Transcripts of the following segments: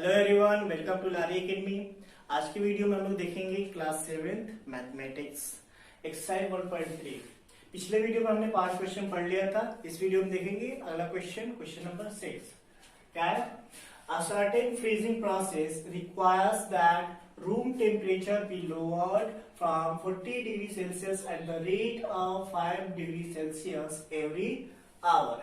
Hello everyone, welcome to Lari academy. आज की video में हम लोग देखेंगे क्लास 7 मैथमेटिक्स एक्सरसाइज 1.3। पिछले वीडियो में हमने 5 क्वेश्चन पढ़ लिया था। इस वीडियो में देखेंगे अगला क्वेश्चन नंबर 6। क्या है? A certain freezing process requires that room temperature be lowered from 40 degrees Celsius at the rate of 5 degrees Celsius every hour।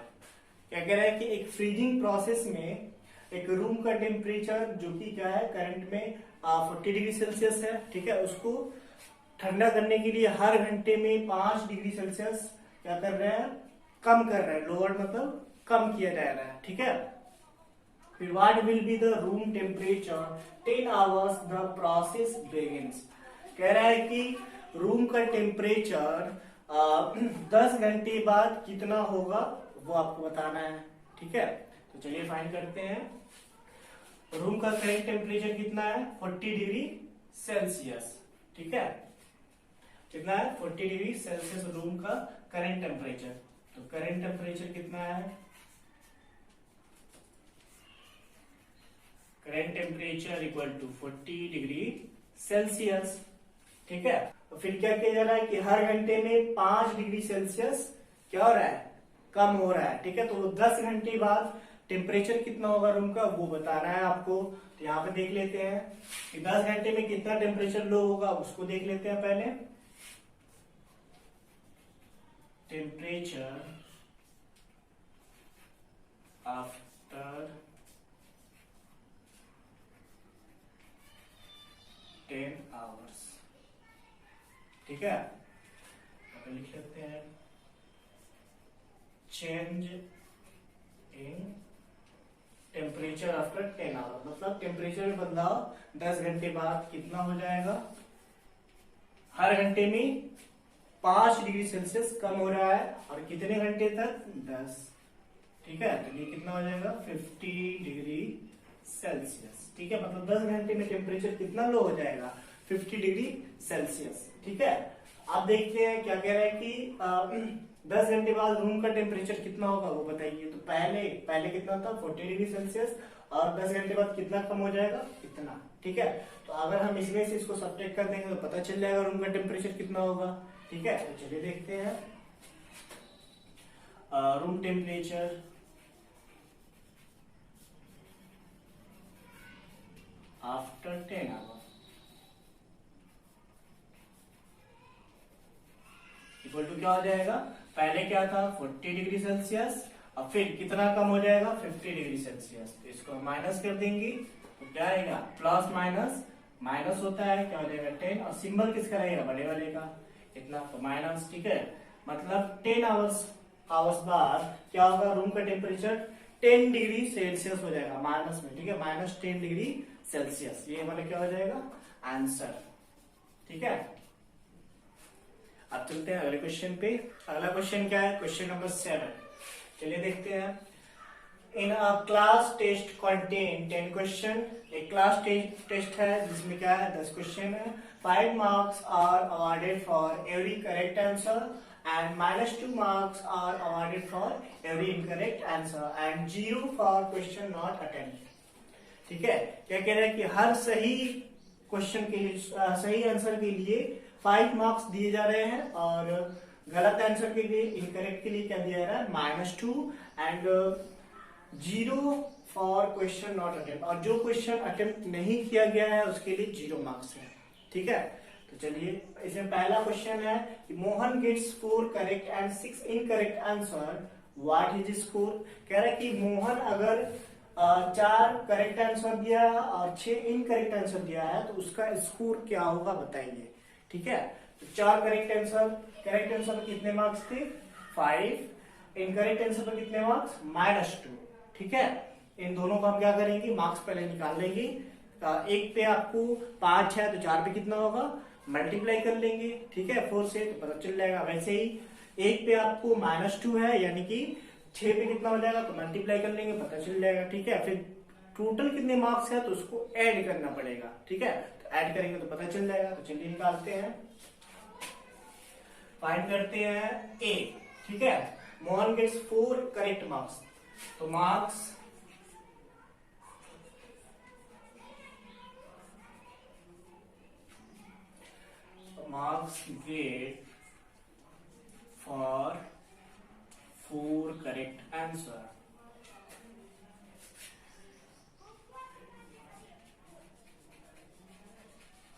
क्या कह रहा है कि एक फ्रीजिंग प्रोसेस में एक रूम का टेम्परेचर जो कि क्या है करंट में 40 डिग्री सेल्सियस है, ठीक है, उसको ठंडा करने के लिए हर घंटे में 5 डिग्री सेल्सियस क्या कर रहे हैं, कम कर रहे हैं। लोअर मतलब कम किया जा रहा है, ठीक है। फिर what will be the room temperature 10 hours the process begins. कह रहा है कि रूम का टेम्परेचर 10 घंटे बाद कितना होगा वो आपको बताना है, ठीक है। तो चलिए फाइंड करते हैं। रूम का करेंट टेम्परेचर कितना है? 40 डिग्री सेल्सियस, ठीक है। कितना है? 40 डिग्री सेल्सियस रूम का करेंट टेम्परेचर। तो करेंट टेम्परेचर कितना है? Current temperature equal to 40 degree Celsius, ठीक है। तो फिर क्या किया जा रहा है कि हर घंटे में 5 डिग्री सेल्सियस क्या हो रहा है, कम हो रहा है, ठीक है। तो 10 घंटे बाद टेम्परेचर कितना होगा रूम का वो बताना है आपको। तो यहाँ पे देख लेते हैं कि 10 घंटे में कितना टेम्परेचर लो होगा, उसको देख लेते हैं पहले। टेम्परेचर आफ्टर 10 आवर्स, ठीक है। लिख लेते हैं change in temperature after 10 hour, मतलब टेम्परेचर में बदलाव 10 घंटे बाद कितना हो जाएगा। हर घंटे में 5 डिग्री सेल्सियस कम हो रहा है और कितने घंटे तक? 10, ठीक है। तो ये कितना हो जाएगा? 50 डिग्री सेल्सियस, ठीक है। मतलब 10 घंटे में टेम्परेचर कितना लो हो जाएगा? 50 डिग्री सेल्सियस, ठीक है। आप देखते हैं क्या कह रहा है कि 10 घंटे बाद रूम का टेम्परेचर कितना होगा वो बताइए। तो पहले कितना था? 40 डिग्री सेल्सियस, और 10 घंटे बाद कितना कम हो जाएगा? इतना, ठीक है। तो अगर हम इसमें से इसको सब्ट्रैक्ट कर देंगे तो पता चल जाएगा रूम का टेम्परेचर कितना होगा, ठीक है। तो चलिए देखते हैं। Room temperature after 10 hour equal to क्या हो जाएगा? पहले क्या था? 40 डिग्री सेल्सियस, और फिर कितना कम हो जाएगा? 50 डिग्री सेल्सियस। तो इसको माइनस कर देंगे तो क्या आएगा? प्लस माइनस माइनस होता है, क्या हो जाएगा? 10, और सिंबल किसका रहेगा? बड़े वाले का, इतना, तो माइनस, ठीक है। मतलब 10 आवर्स बाद क्या होगा? रूम का टेम्परेचर 10 डिग्री सेल्सियस हो जाएगा माइनस में, ठीक है, माइनस 10 डिग्री सेल्सियस। ये हमारा क्या हो जाएगा? आंसर, ठीक है। अब चलते हैं अगले क्वेश्चन पे। अगला क्वेश्चन क्या है? Question number 7। चलिए देखते हैं। In a class test contain 10 question. एक क्लास टेस्ट है जिसमें क्या है? 10 क्वेश्चन है। 5 marks are awarded for every correct answer and -2 marks are awarded for every incorrect answer and 0 for question not attempt, ठीक है। क्या कह रहा है कि हर सही क्वेश्चन के लिए, सही आंसर के लिए 5 मार्क्स दिए जा रहे हैं, और गलत आंसर के लिए, इनकरेक्ट के लिए क्या दिया जा रहा है? -2 and 0 for question not attempt, और जो क्वेश्चन अटेम्प्ट नहीं किया गया है उसके लिए 0 मार्क्स है, ठीक है। तो चलिए, इसमें पहला क्वेश्चन है कि Mohan gets 4 correct and 6 incorrect answer, what is score. कह रहा है कि मोहन अगर 4 करेक्ट आंसर दिया है और 6 इनकरेक्ट आंसर दिया है तो उसका स्कोर क्या होगा बताइए, ठीक है। तो 4 करेक्ट आंसर पर कितने मार्क्स थे? 5। इनकरेक्ट आंसर पर कितने मार्क्स? -2, ठीक है। इन दोनों को हम क्या करेंगे? मार्क्स पहले निकाल लेंगे। एक पे आपको 5 है तो 4 पे कितना होगा? मल्टीप्लाई कर लेंगे, ठीक है, 4 से, तो पता चल जाएगा। वैसे ही एक पे आपको -2 है, यानी कि 6 पे कितना हो जाएगा? तो मल्टीप्लाई कर लेंगे, पता चल जाएगा, ठीक है। फिर टोटल कितने मार्क्स है तो उसको ऐड करना पड़ेगा, ठीक है। तो ऐड करेंगे तो पता चल जाएगा। तो चलिए निकालते हैं, फाइंड करते हैं ए, ठीक है। मोहन गेट्स 4 करेक्ट मार्क्स, तो marks marks get for 4 correct answer.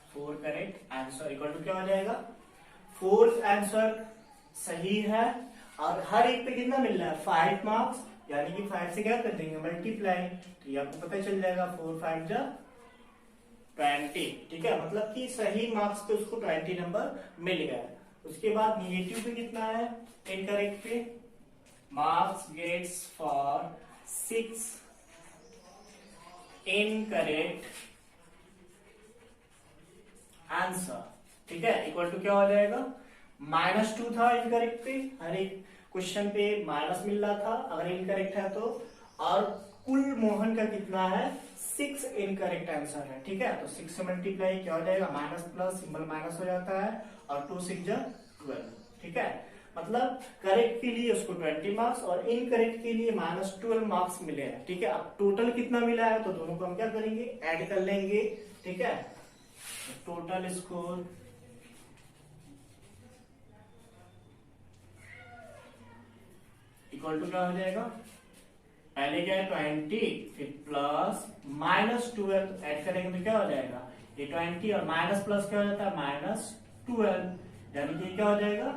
Four correct answer equal to क्या हो जाएगा, 4 आंसर सही है और हर एक पे कितना मिल रहा है 5 मार्क्स, यानी कि 5 से क्या कर देंगे मल्टीप्लाई, तो ये आपको पता चल जाएगा 4 5 जा 20, ठीक है, मतलब कि सही मार्क्स पे उसको 20 नंबर मिल गया। उसके बाद निगेटिव पे कितना है, इनकरेक्ट पे marks gets for 6 incorrect answer, ठीक है, इक्वल टू क्या हो जाएगा, -2 था इनकरेक्ट पे, हर एक क्वेश्चन पे माइनस मिल रहा था अगर इनकरेक्ट है तो, और कुल मोहन का कितना है 6 इनकरेक्ट आंसर है, ठीक है, तो 6 से मल्टीप्लाई क्या हो जाएगा, माइनस प्लस सिंबल माइनस हो जाता है और 2 6 जा 12, ठीक है, मतलब करेक्ट के लिए उसको 20 मार्क्स और इनकरेक्ट के लिए -12 मार्क्स मिले हैं, ठीक है। अब टोटल कितना मिला है तो दोनों को हम क्या करेंगे, ऐड कर लेंगे, ठीक है, टोटल स्कोर इक्वल टू क्या हो जाएगा, पहले क्या है 20 फिर प्लस -12 ऐड करेंगे तो क्या हो जाएगा, ये 20 और माइनस प्लस क्या हो जाता है -12, यानी कि क्या हो जाएगा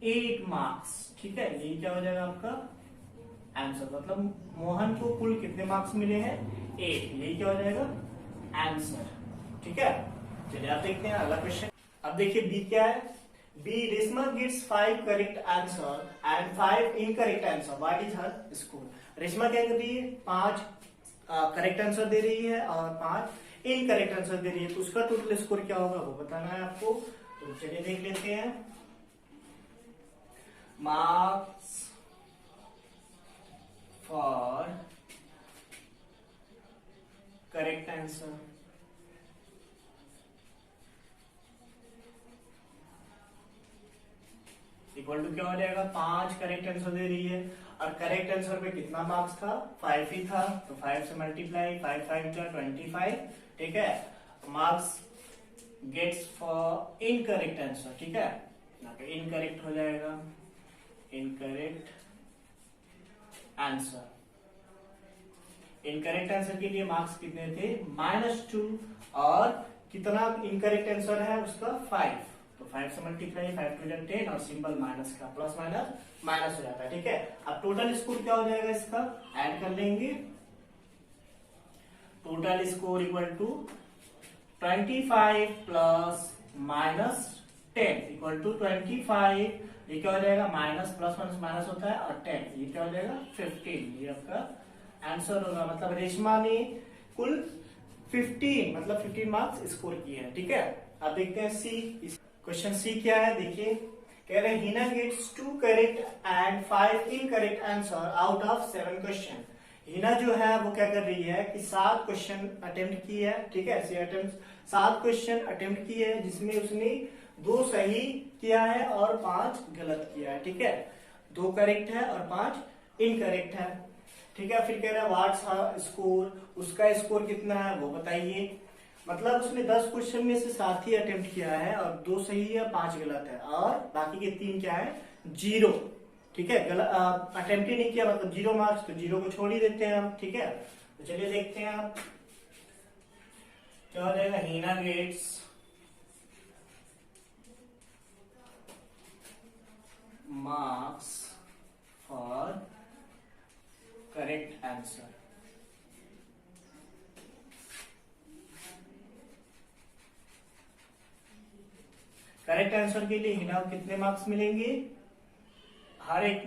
8 मार्क्स, ठीक है, ये क्या हो जाएगा आपका आंसर, मतलब मोहन को कुल कितने मार्क्स मिले हैं 8, यही क्या हो जाएगा आंसर, ठीक है। चलिए आप देखते हैं अगला क्वेश्चन। अब देखिए बी क्या है, B Reshma gets 5 correct answer and 5 incorrect answer, what is her score. Reshma क्या कर रही है, 5 करेक्ट आंसर दे रही है और 5 इनकरेक्ट आंसर दे रही है, तो उसका टोटल स्कोर क्या होगा वो बताना है आपको, तो चलिए देख लेते हैं। Marks for correct answer equal to क्या हो जाएगा, 5 करेक्ट आंसर दे रही है और करेक्ट आंसर पे कितना मार्क्स था 5 ही था, तो 5 से मल्टीप्लाई 5 5 जा 25, ठीक है, marks gets for incorrect answer, ठीक है, यहाँ पे इनकरेक्ट हो जाएगा, इनकरेक्ट आंसर, इनकरेक्ट आंसर के लिए मार्क्स कितने थे -2 और कितना इनकरेक्ट आंसर है उसका 5, तो 5 से मल्टीप्लाई 5 टू 10 और सिंपल माइनस का प्लस माइनस माइनस हो जाता है, ठीक है। अब टोटल स्कोर क्या हो जाएगा इसका, ऐड कर लेंगे, total score equal to 25 plus -10 equal to 25, ये क्या हो जाएगा माइनस प्लस माइनस माइनस होता है और 10, ये क्या हो जाएगा 15, ये आपका आंसर होगा, मतलब रेशमा ने कुल 15 मतलब 15 मार्क्स स्कोर किए हैं, ठीक है। अब देखते हैं सी, क्वेश्चन सी क्या है, देखिए कह रहे Heena gets 2 correct and 5 incorrect answer out of 7 question. Heena जो है वो क्या कर रही है कि 7 क्वेश्चन अटेम्प्ट किए है, ठीक है, 7 क्वेश्चन अटेम्प्ट किए है जिसमें उसने 2 सही किया है और 5 गलत किया है, ठीक है, 2 करेक्ट है और 5 इनकरेक्ट है, ठीक है। फिर कह रहा है व्हाट्स हर स्कोर, उसका स्कोर कितना है वो बताइए, मतलब उसने 10 क्वेश्चन में से 7 ही अटेम्प्ट किया है और 2 सही है 5 गलत है और बाकी के 3 क्या है 0, ठीक है, अटेम्प्ट ही नहीं किया मतलब 0 मार्क्स, तो 0 को छोड़ ही देते हैं हम, ठीक है। तो चलिए देखते हैं आप क्या हो जाएगा, Heena gets marks for correct answer, correct answer के लिए हिना को कितने मार्क्स मिलेंगे, हर एक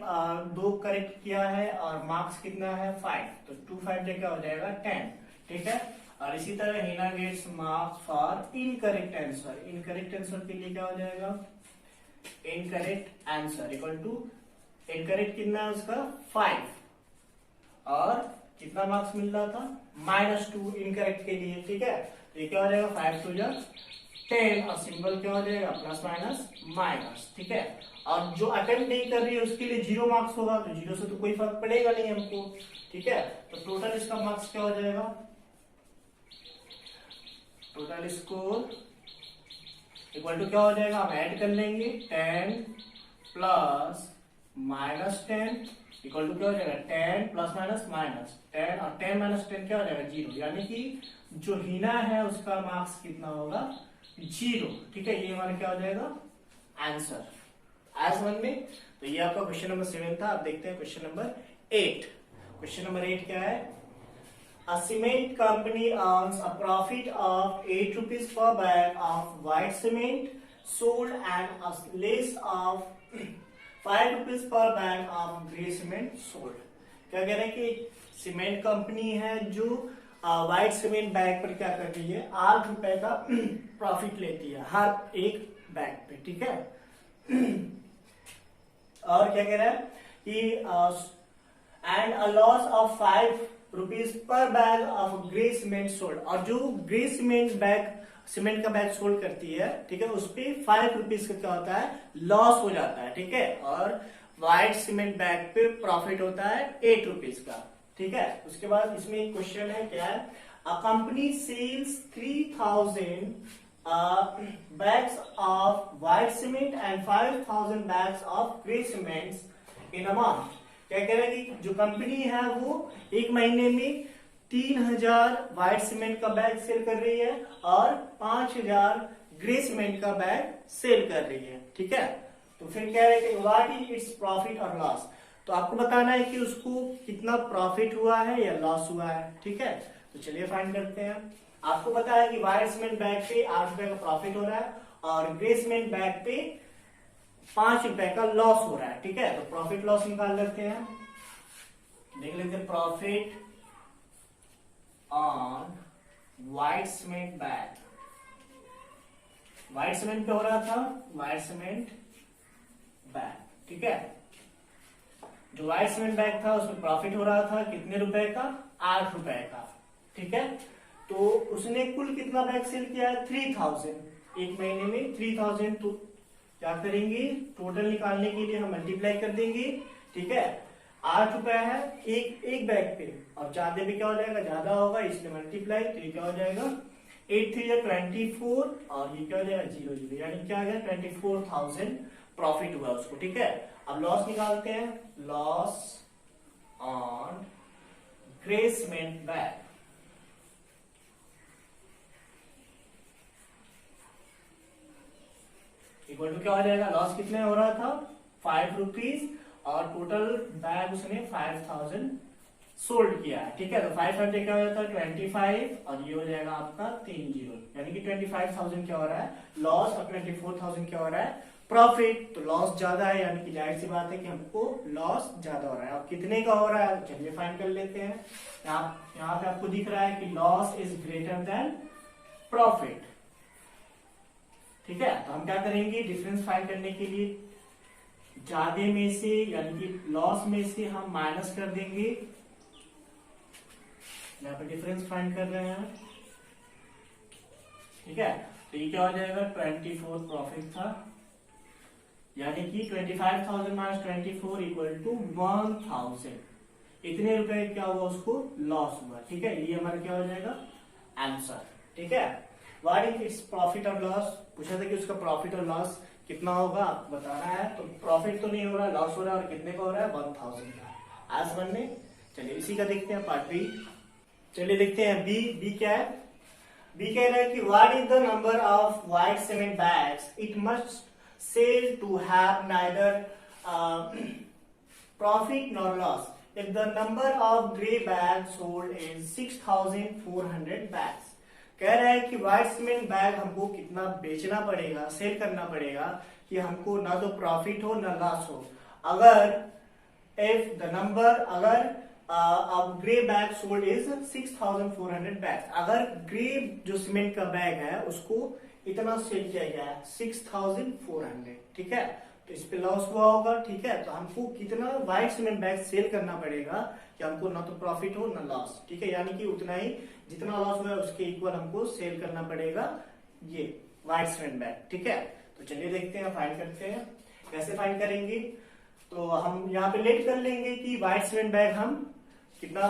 2 करेक्ट किया है और मार्क्स कितना है 5, तो 2 5 क्या हो जाएगा 10, ठीक है। और इसी तरह Heena gets marks for incorrect answer, incorrect answer के लिए क्या हो जाएगा, incorrect answer equal to incorrect कितना है उसका 5 और कितना मार्क्स मिल रहा था -2 इनकरेक्ट के लिए, ठीक है, तो ये क्या हो जाएगा 5 2 जा 10 और सिंबल क्या हो जाएगा प्लस माइनस माइनस, ठीक है। और जो अटेम्प्ट नहीं कर रही है उसके लिए 0 मार्क्स होगा, तो 0 से तो कोई फर्क पड़ेगा नहीं हमको, ठीक है। तो टोटल इसका मार्क्स क्या हो जाएगा, टोटल स्कोर इक्वल टू क्या हो जाएगा, हम ऐड कर लेंगे 10 प्लस माइनस 10 इक्वल टू क्या हो जाएगा 10 प्लस माइनस माइनस 10 और 10 माइनस 10 क्या हो जाएगा 0, यानी कि जो हीना है उसका मार्क्स कितना होगा 0। ठीक है, ये हमारा क्या हो जाएगा आंसर आज वन में। तो ये आपका क्वेश्चन नंबर 7 था। अब देखते हैं क्वेश्चन नंबर 8। क्वेश्चन नंबर 8 क्या है, A cement company earns a profit of 8 rupees per bag of white cement sold and a less of 5 rupees per bag of grey cement sold। क्या कह रहे हैं कि सीमेंट कंपनी है जो white cement bag पर क्या कर रही है 8 रुपए का प्रॉफिट लेती है हर एक बैग पे। ठीक है, और क्या कह रहा है कि and a loss of 5 rupees per bag of grey cement sold, और जो ग्रे सीमेंट का बैग सोल्ड करती है, ठीक है, उस पे 5 रुपीज का क्या होता है लॉस हो जाता है। ठीक है, और व्हाइट सीमेंट बैग पे प्रॉफिट होता है 8 रुपीज का। ठीक है, उसके बाद इसमें एक क्वेश्चन है, क्या है, a company sales 3000 bags of white cement and 5000 bags of grey cement in a month। क्या कह रहे हैं कि जो कंपनी है वो एक महीने में 3000 व्हाइट सीमेंट का बैग सेल कर रही है और 5000 ग्रे सीमेंट का बैग सेल कर रही है। ठीक है, तो फिर क्या है कि व्हाट इज इट्स प्रॉफिट और लॉस, तो आपको बताना है कि उसको कितना प्रॉफिट हुआ है या लॉस हुआ है। ठीक है, तो चलिए फाइंड करते हैं। आपको पता है कि व्हाइट सीमेंट बैग पे 8 रुपए का प्रॉफिट हो रहा है और ग्रे सीमेंट बैग पे 5 रुपए का लॉस हो रहा है। ठीक है, तो प्रॉफिट लॉस निकाल लेते हैं, देख लेते हैं। Profit on white cement bag, white cement पे हो रहा था व्हाइट सीमेंट बैग। ठीक है, जो व्हाइट सीमेंट बैग था उसमें प्रॉफिट हो रहा था कितने रुपए का 8 रुपए का। ठीक है, तो उसने कुल कितना बैग सेल किया है 3000 एक महीने में 3000। तो क्या करेंगे टोटल निकालने के लिए हम मल्टीप्लाई कर देंगे। ठीक है, 8 रुपए है एक बैग पे और ज्यादा भी क्या हो जाएगा ज्यादा होगा इसलिए मल्टीप्लाई, तो ये क्या हो जाएगा 8 3 24 और ये क्या हो जाएगा 0 0, यानी क्या आ गया 24,000 प्रॉफिट हुआ उसको। ठीक है, अब लॉस निकालते हैं, loss on grey cement bag equal to क्या हो जाएगा, लॉस कितने हो रहा था 5 रुपीज और टोटल बैग उसने 5000 सोल्ड किया है। ठीक है, तो 500 क्या हो जाता है 25 और ये हो जाएगा आपका 3 0, यानी कि 25,000 क्या हो रहा है लॉस और 24,000 क्या हो रहा है प्रॉफिट। तो लॉस ज्यादा है यानी कि जाहिर सी बात है कि हमको लॉस ज्यादा हो रहा है। अब कितने का हो रहा है चलिए फाइंड कर लेते हैं। यहाँ पे आपको दिख रहा है कि loss is greater than profit. ठीक है, तो हम क्या करेंगे डिफरेंस फाइंड करने के लिए ज्यादा में से यानी कि लॉस में से हम माइनस कर देंगे। यहाँ पे डिफरेंस फाइंड कर रहे हैं। ठीक है, तो ये क्या हो जाएगा 24 प्रॉफिट था, यानी कि 25,000 माइनस 24 इक्वल टू 1000। इतने रुपए क्या हुआ उसको लॉस हुआ। ठीक है, ये हमारा क्या हो जाएगा आंसर। ठीक है, व्हाट इज इट्स प्रॉफिट और लॉस, पूछा था कि उसका प्रॉफिट और लॉस कितना होगा आपको बताना है। तो प्रॉफिट तो नहीं हो रहा लॉस हो रहा है, और कितने का हो रहा है 1000 का आज बनने। चलिए इसी का देखते हैं पार्ट बी। चलिए देखते हैं बी क्या है। बी कह रहा है कि what is the number of white cement bags it must sell to have neither profit nor loss if the number of grey bag sold is 6400 bags. कह रहा है कि व्हाइट सीमेंट बैग हमको कितना बेचना पड़ेगा सेल करना पड़ेगा कि हमको ना तो प्रॉफिट हो ना लॉस हो। अगर इफ द नंबर अगर अब grey bag sold is 6400 bag, अगर ग्रे जो सीमेंट का बैग है उसको इतना सेल किया गया है 6400। ठीक है, तो इस पे लॉस हुआ होगा। ठीक है, तो हमको कितना व्हाइट सीमेंट बैग सेल करना पड़ेगा कि हमको ना तो प्रॉफिट हो ना लॉस। ठीक है, यानी कि उतना ही जितना लॉस हुआ है उसके इक्वल हमको सेल करना पड़ेगा ये व्हाइट सीमेंट बैग। ठीक है, तो चलिए देखते हैं फाइंड करते हैं कैसे फाइंड करेंगे। तो हम यहाँ पे लेट कर लेंगे कि व्हाइट सीमेंट बैग हम कितना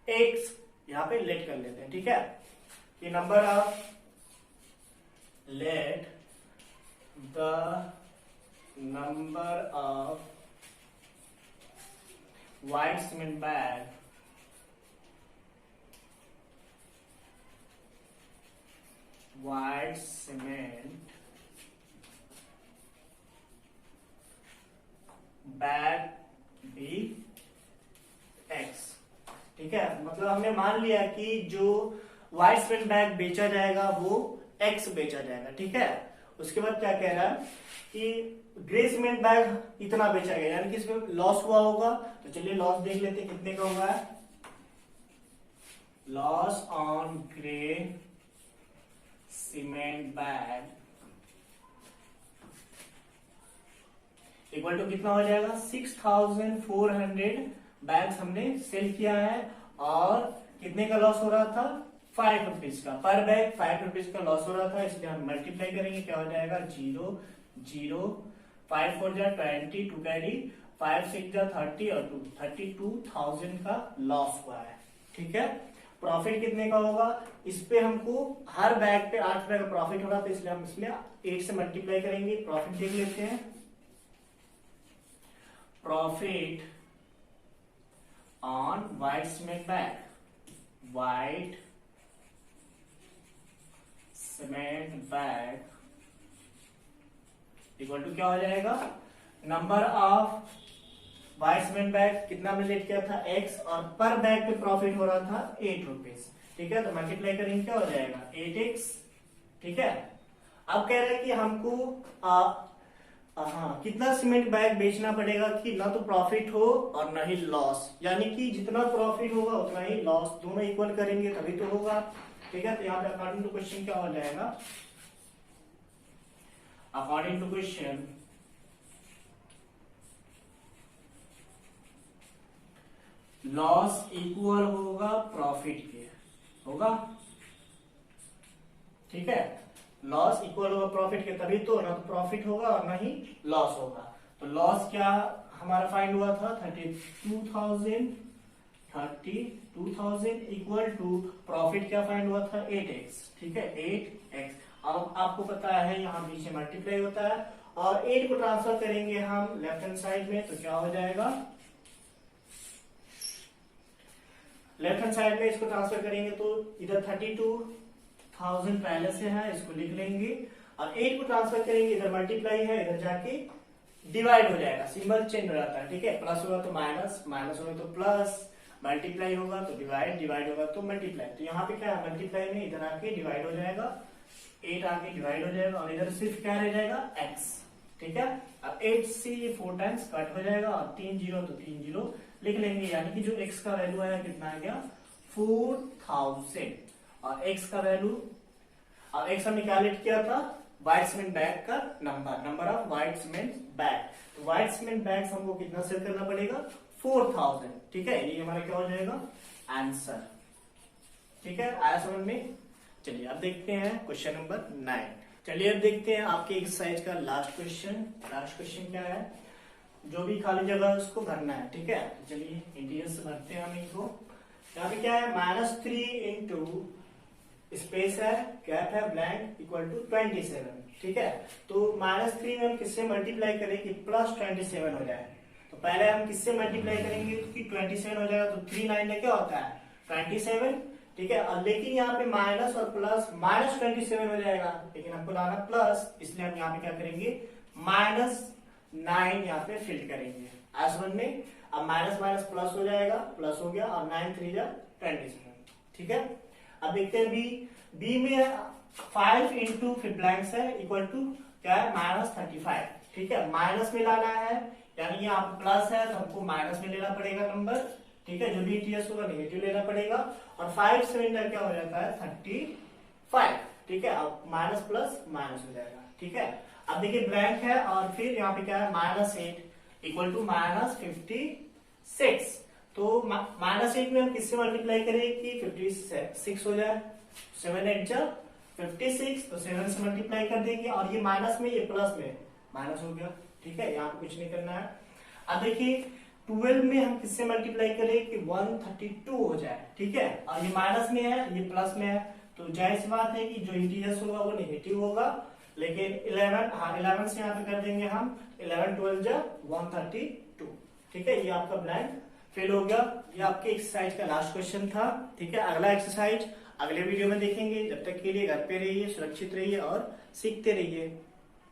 एक्स यहाँ पे लेट कर लेते हैं। ठीक है, ये number of let the number of white cement bag भी x। ठीक है, मतलब हमने मान लिया कि जो व्हाइट सीमेंट बैग बेचा जाएगा वो x बेचा जाएगा। ठीक है, उसके बाद क्या कह रहा है कि ग्रे सीमेंट बैग इतना बेचा गया, यानी कि इसमें लॉस हुआ होगा। तो चलिए लॉस देख लेते हैं कितने का हुआ है। Loss on grey cement bag equal to कितना हो जाएगा, 6400 बैग्स हमने सेल किया है और कितने का लॉस हो रहा था, 5 रुपीज का। पर बैग 5 रुपीज का लॉस हो रहा था, इसलिए हम मल्टीप्लाई करेंगे, क्या हो जाएगा 0 0 5 4 जा 20 2 कैरी 5 6 जा 30 और 2 32,000 का लॉस हुआ है। ठीक है, प्रॉफिट कितने का होगा, इस पे हमको हर बैग पे 8 रुपए का प्रॉफिट होगा, तो इसलिए हम इसमें 8 से मल्टीप्लाई करेंगे। प्रॉफिट देख लेते हैं, profit on white cement bag, white cement bag equal to क्या हो जाएगा, number of white cement bag कितना में लेट किया था x, और पर बैग पे प्रॉफिट हो रहा था 8 रुपीज। ठीक है, तो मल्टीप्लाई करेंगे क्या हो जाएगा 8x। ठीक है, अब कह रहे हैं कि हमको कितना सीमेंट बैग बेचना पड़ेगा कि ना तो प्रॉफिट हो और ना ही लॉस, यानी कि जितना प्रॉफिट होगा उतना ही लॉस, दोनों इक्वल करेंगे तभी तो होगा। ठीक है, तो यहाँ पे अकॉर्डिंग टू क्वेश्चन क्या हो जाएगा, according to question loss equal होगा प्रॉफिट के, होगा। ठीक है, लॉस इक्वल होगा प्रॉफिट के, तभी तो ना तो प्रॉफिट होगा और ना ही लॉस होगा। तो लॉस क्या हमारा फाइंड हुआ था 32,000 इक्वल टू प्रॉफिट क्या फाइंड हुआ था 8x। ठीक है, 8x। अब आपको पता है यहाँ बीच में मल्टीप्लाई होता है और 8 को ट्रांसफर करेंगे हम लेफ्ट हैंड साइड में, तो क्या हो जाएगा, लेफ्ट हैंड साइड में इसको ट्रांसफर करेंगे तो इधर 32,000 पहले से है, इसको लिख लेंगे, और 8 को ट्रांसफर करेंगे, इधर मल्टीप्लाई है, इधर जाके डिवाइड हो जाएगा, सिंबल चेंज हो जाता है। ठीक है, प्लस होगा तो माइनस, माइनस होगा तो प्लस, मल्टीप्लाई होगा तो डिवाइड, डिवाइड होगा तो मल्टीप्लाई। तो यहाँ पे क्या है, मल्टीप्लाई में इधर आके डिवाइड हो जाएगा, 8 आके डिवाइड हो जाएगा और इधर सिर्फ क्या रह जाएगा x। ठीक है, अब 8 से ये 4 टाइम्स कट हो जाएगा और 3 जीरो तो 3 जीरो लिख लेंगे, यानी कि जो x का वैल्यू आया कितना आ गया 4000, और x का वैल्यू, अब x हमने क्या लेट किया था, व्हाइट सीमेंट बैग का number of white cement bag. तो व्हाइट सीमेंट बैग हमको कितना सेल करना पड़ेगा 4000। ठीक है, ये हमारा क्या हो जाएगा आंसर। ठीक है, आया समझ में। चलिए अब देखते हैं क्वेश्चन नंबर 9। चलिए अब देखते हैं आपके एक्सरसाइज का लास्ट क्वेश्चन। लास्ट क्वेश्चन क्या है, जो भी खाली जगह है उसको भरना है। ठीक है, चलिए इंटीजर से भरते हैं हम इनको। यहाँ पे क्या है, -3 इंटू स्पेस है, गैप है, ब्लैंक इक्वल टू 27। ठीक है, तो -3 में हम किससे मल्टीप्लाई करें कि +27 हो जाए। तो पहले हम किससे मल्टीप्लाई करेंगे कि 27 हो जाएगा, तो 3 9 में क्या होता है 27। ठीक है, और लेकिन यहाँ पे माइनस और प्लस, -27 हो जाएगा, लेकिन हमको लाना प्लस, इसलिए हम यहाँ पे क्या करेंगे -9 यहाँ पे फिल करेंगे। आज समझ में, अब माइनस माइनस प्लस हो जाएगा, प्लस हो गया, और 9 3 जा 27। ठीक है, अब देखते हैं बी में 5 इंटू फिर ब्लैंक्स है इक्वल टू क्या है -35। ठीक है, माइनस में लाना है, यानी यहाँ पे प्लस है तो हमको माइनस में लेना पड़ेगा नंबर। ठीक है, जो भी टीएस होगा नेगेटिव लेना पड़ेगा, और 5 7 क्या हो जाता है 35। ठीक है, अब माइनस प्लस माइनस हो जाएगा। ठीक है, अब देखिए ब्लैंक है और फिर यहाँ पे क्या है -8 इक्वल टू -56। तो -8 में हम किससे मल्टीप्लाई करें कि 56 हो जाए, 7 8 जा 56, तो 7 से मल्टीप्लाई कर देंगे, और ये माइनस में ये प्लस में माइनस हो गया। ठीक है, यहाँ पे कुछ नहीं करना है। अब देखिए 12 में हम किससे मल्टीप्लाई करें कि 132 हो जाए। ठीक है, और ये माइनस में है, ये प्लस में है, तो जाहिर सी बात है कि जो इंटीजर्स होगा वो नेगेटिव होगा, लेकिन 11, हाँ 11 से यहाँ पे कर देंगे हम 11 12 जा 132। ठीक है, ये आपका ब्लैंक फेल हो गया। ये आपके एक्सरसाइज का लास्ट क्वेश्चन था। ठीक है, अगला एक्सरसाइज अगले वीडियो में देखेंगे। जब तक के लिए घर पे रहिए, सुरक्षित रहिए और सीखते रहिए।